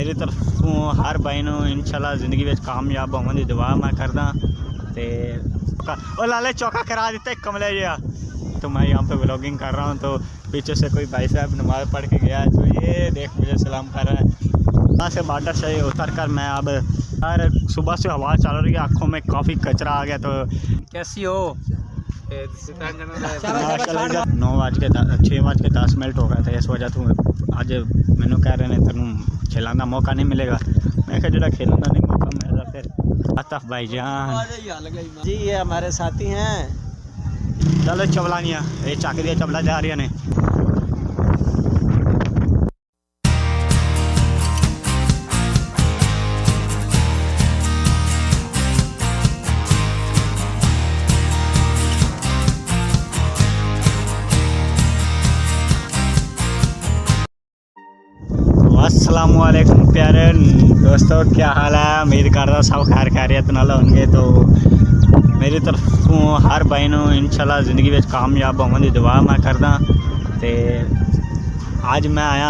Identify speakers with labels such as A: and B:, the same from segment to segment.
A: मेरी तरफों हर भाई नूं इंशाल्लाह ज़िंदगी में कामयाब होने की दुआ मैं करदा। ते ओ लाले चौका करा दिता कमले जिहा। तो मैं यहाँ पे व्लॉगिंग कर रहा हूँ तो पीछे से कोई भाई साहब नमाज़ पढ़ के गया है तो ये देख मुझे सलाम कर रहा है। वहाँ से बाटर से उतर कर मैं अब यार सुबह से हवा चल रही है, आँखों में काफ़ी कचरा आ गया। तो कैसी हो? 9:06 हो गया था, इस वजह तो अज मैनू कह रहे हैं तेन खेलने का मौका नहीं मिलेगा। मैं क्या जो खेलने का नहीं मौका मिलेगा फिर आतफ भाईजान
B: जी ये हमारे साथी हैं।
A: चलो चवलानिया ये चक दिया चवला जा रही ने। अस्सलामुअलैकुम प्यारे दोस्तों, क्या हाल है? उम्मीद करता सब खैर खैरियत नाल होंगे। तो मेरी तरफों हर भाई नूं इंशाल्लाह ज़िंदगी में कामयाब होने की दुआ मैं करदा। ते आज मैं आया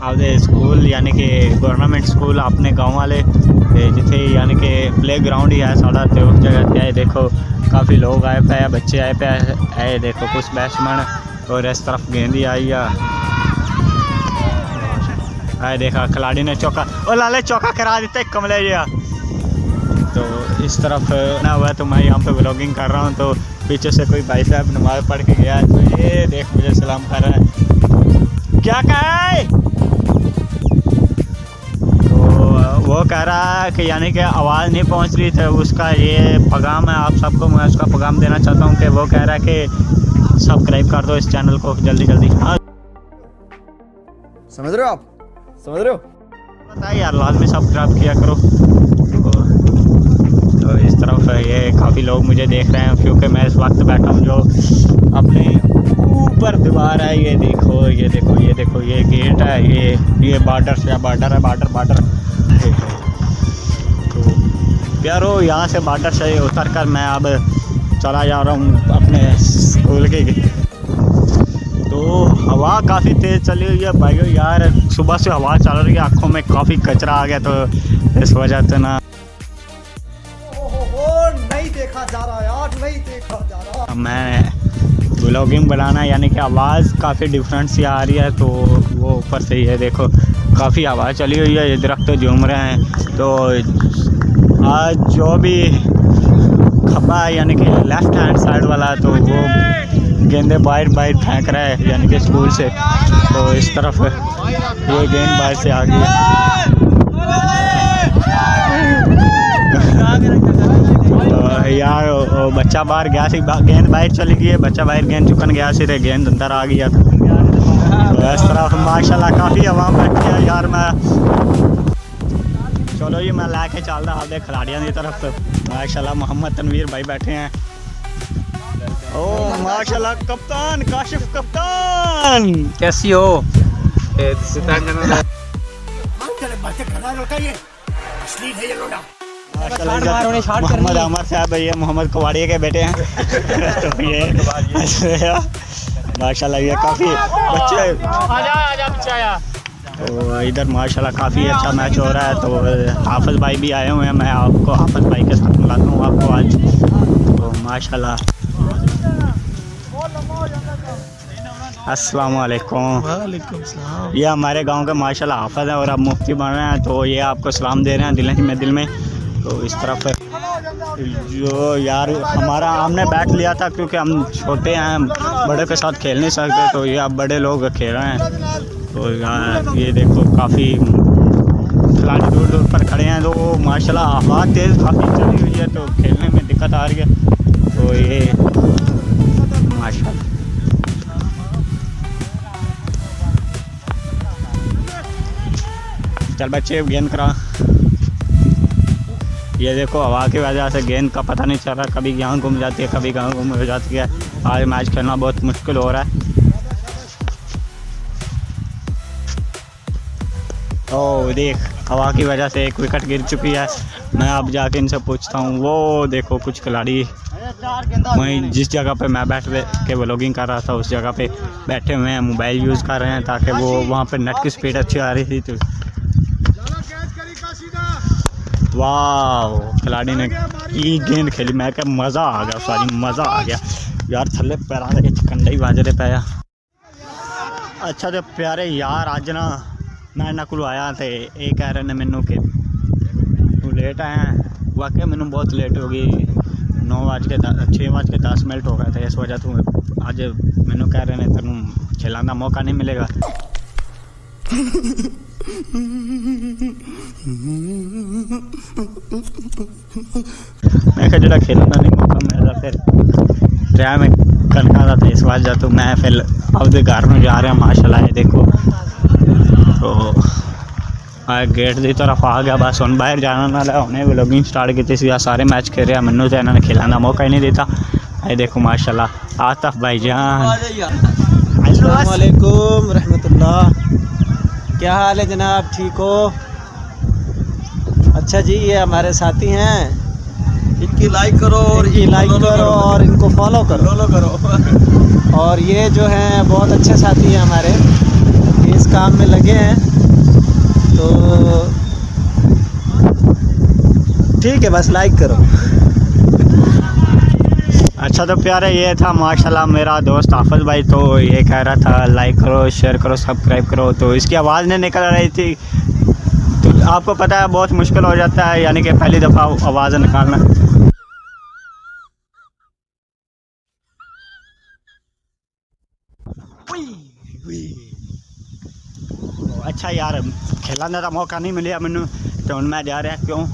A: आपदे स्कूल यानी कि गवर्नमेंट स्कूल अपने गाँव वाले जिथे यानी कि प्ले ग्राउंड ही है साड़ा। तो उस जगह पे आए देखो काफ़ी लोग आए पे, बच्चे आए पे, आए देखो कुछ बैट्समैन और इस तरफ गेंद आई आ। आए देखा खिलाड़ी ने चौका और लाले चौका करा दिता कमले जिहा। तो इस तरफ ना हुआ तो मैं यहाँ पे व्लॉगिंग कर रहा हूँ तो पीछे से कोई भाई साहब नमाज़ पढ़ के गया है तो ये देख मुझे सलाम कर रहा है। क्या कहा है? तो वो कह रहा है कि यानी कि आवाज़ नहीं पहुँच रही थी, उसका ये पैगाम है आप सबको। मैं उसका पैगाम देना चाहता हूँ कि वो कह रहा है कि सब्सक्राइब कर दो इस चैनल को जल्दी जल्दी। हाँ
B: समझ रहे हो आप? समझ रहे हो?
A: पता है यार, लाजमी सब्सक्राइब किया करो। तो इस तरफ ये काफ़ी लोग मुझे देख रहे हैं क्योंकि मैं इस वक्त बैठा हूँ जो अपने ऊपर दीवार है। ये देखो ये देखो ये देखो ये गेट है, ये बार्डर से बार्डर है, बार्डर। तो प्यारो यहाँ से बार्डर से उतर कर मैं अब चला जा रहा हूँ अपने स्कूल के। तो हवा काफ़ी तेज़ चली हुई है भाइयों यार, सुबह से हवा चल रही है, आँखों में काफ़ी कचरा आ गया तो इस वजह से ना
B: नहीं देखा जा रहा यार, नहीं देखा जा रहा।
A: मैं व्लॉगिंग बनाना यानी कि आवाज़ काफ़ी डिफरेंट सी आ रही है। तो वो ऊपर से ये देखो काफ़ी हवा चली हुई है, ये दरख्त झूम रहे हैं। तो आज जो भी खब्बा है यानी कि लेफ़्ट हैंड साइड वाला तो वो गेंदे बाहर फेंक रहा है यानी कि स्कूल से। तो इस तरफ ये गेंद बाहर से आ गई है। तो यार बच्चा बाहर गया सी, गेंद बाहर चली गई है, बच्चा बाहर गेंद चुकन गया सी रे गेंद अंदर आ गया। तो इस तरफ माशाल्लाह काफ़ी हवा बैठी है यार। मैं चलो जी मैं लैके चलदा आपके खिलाड़ियों की तरफ। माशाल्लाह मोहम्मद तनवीर भाई बैठे हैं। ओ माशाल्लाह कप्तान काशिफ कप्तान कैसी हो? मोहम्मद अमर साहब ये मोहम्मद कवाड़िया के बेटे हैं। तो ये माशाल्लाह ये काफ़ी बच्चे तो इधर माशाल्लाह काफ़ी अच्छा मैच हो रहा है। तो हाफिज़ भाई भी आए हुए हैं, मैं आपको हाफिज़ भाई के साथ मिलाता हूँ आपको आज। तो माशाल्लाह अस्सलाम वालेकुम।
B: वालेकुम सलाम।
A: ये हमारे गांव के माशाल्लाह हाफिज़ हैं और अब मुफ्ती बन रहे हैं तो ये आपको सलाम दे रहे हैं दिल में। तो इस तरफ जो यार हमारा हमने बैठ लिया था क्योंकि हम छोटे हैं, बड़े के साथ खेल नहीं सकते। तो ये अब बड़े लोग खेल रहे हैं। तो यार ये देखो काफ़ी खिलाड़ी दूर दूर पर खड़े हैं। तो माशाल्लाह हवा तेज़ काफ़ी चली हुई है तो खेलने में दिक्कत आ रही है। तो ये माशाल्लाह चल बच्चे गेंद करा। ये देखो हवा की वजह से गेंद का पता नहीं चल रहा, कभी यहाँ घूम जाती है कभी कहाँ घूम हो जाती है। आज मैच खेलना बहुत मुश्किल हो रहा है। ओह देख हवा की वजह से एक विकेट गिर चुकी है। मैं अब जाके इनसे पूछता हूँ। वो देखो कुछ खिलाड़ी वहीं जिस जगह पे मैं बैठ के व्लॉगिंग कर रहा था उस जगह पे बैठे हुए हैं, मोबाइल यूज़ कर रहे हैं ताकि वो वहाँ पे नेट की स्पीड अच्छी आ रही थी। तो वाह, खिलाड़ी ने ई गेंद खेली, मैं क्या मज़ा आ गया, सॉरी मज़ा आ गया यार। थल्ले पैरा के कंडे ही बाजरे पाया। अच्छा तो प्यारे यार, अज ना मैं इन्होंने को आया तो ये कह रहे ने मैनू कि तू लेट आया है। वाकई मैनू बहुत लेट हो गई, 6:10 हो गए थे। इस वजह तू अज मैनू कह रहे हैं तेनू खिलाने का मौका नहीं मिलेगा। मैं क्या जो खेलने का नहीं मौका मिलता फिर टाइम कनका का था, इस वजह तो मैं फिर अपने घर में जा रहा। माशाल्लाह ये देखो तो गेट की तरफ आ गया, बस हम बाहर जाने वाला। उन्हें व्लॉगिंग स्टार्ट की थी, सारे मैच खेल रहे, मैनू तो इन्होंने खिलाने का मौका ही नहीं देता। ये देखो माशाल्लाह आतिफ भाईजान।
B: अस्सलाम वालेकुम रहमतुल्लाह, क्या हाल है जनाब, ठीक हो? अच्छा जी, ये हमारे साथी हैं,
C: इनकी लाइक करो और
B: इनकी लाइक करो और इनको फॉलो करो। और ये जो हैं बहुत अच्छे साथी हैं हमारे, ये इस काम में लगे हैं, तो ठीक है, बस लाइक करो।
A: अच्छा तो प्यारे ये था माशाल्लाह मेरा दोस्त हाफिज़ भाई, तो ये कह रहा था लाइक करो, शेयर करो, सब्सक्राइब करो। तो इसकी आवाज़ नहीं निकल रही थी, तो आपको पता है बहुत मुश्किल हो जाता है, यानी कि पहली दफ़ा आवाज़ निकालना। अच्छा यार, खिलाने का मौका नहीं मिलिया मैनू, तो हुण मैं जा रहा। क्यों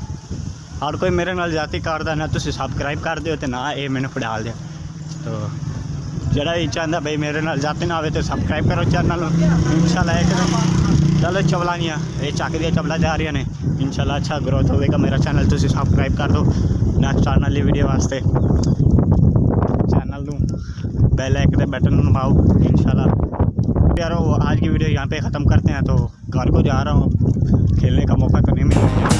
A: हर कोई मेरे नाल जाती करदा ना, तुसीं सबसक्राइब कर दिओ ते ना ये मैनू पढ़ा दिओ। तो जेह्ड़ा भी चाहता भाई मेरे नाल जाते ना आवे तो सबसक्राइब करो चैनल, इंशाल्लाह एक दिन चलो चवलानियाँ ये चक दिया चवला जा रही ने, इंशाल्लाह अच्छा ग्रोथ होगा मेरा चैनल। तुसीं सबसक्राइब कर दो नैक्सट आने वाली वीडियो वास्ते, चैनल नू बेल आइकन के बटन दबाओ इंशाल्लाह। यारो आज की वीडियो यहाँ पे ख़त्म करते हैं, तो घर को जा रहा हूँ, खेलने का मौका तो नहीं मिला।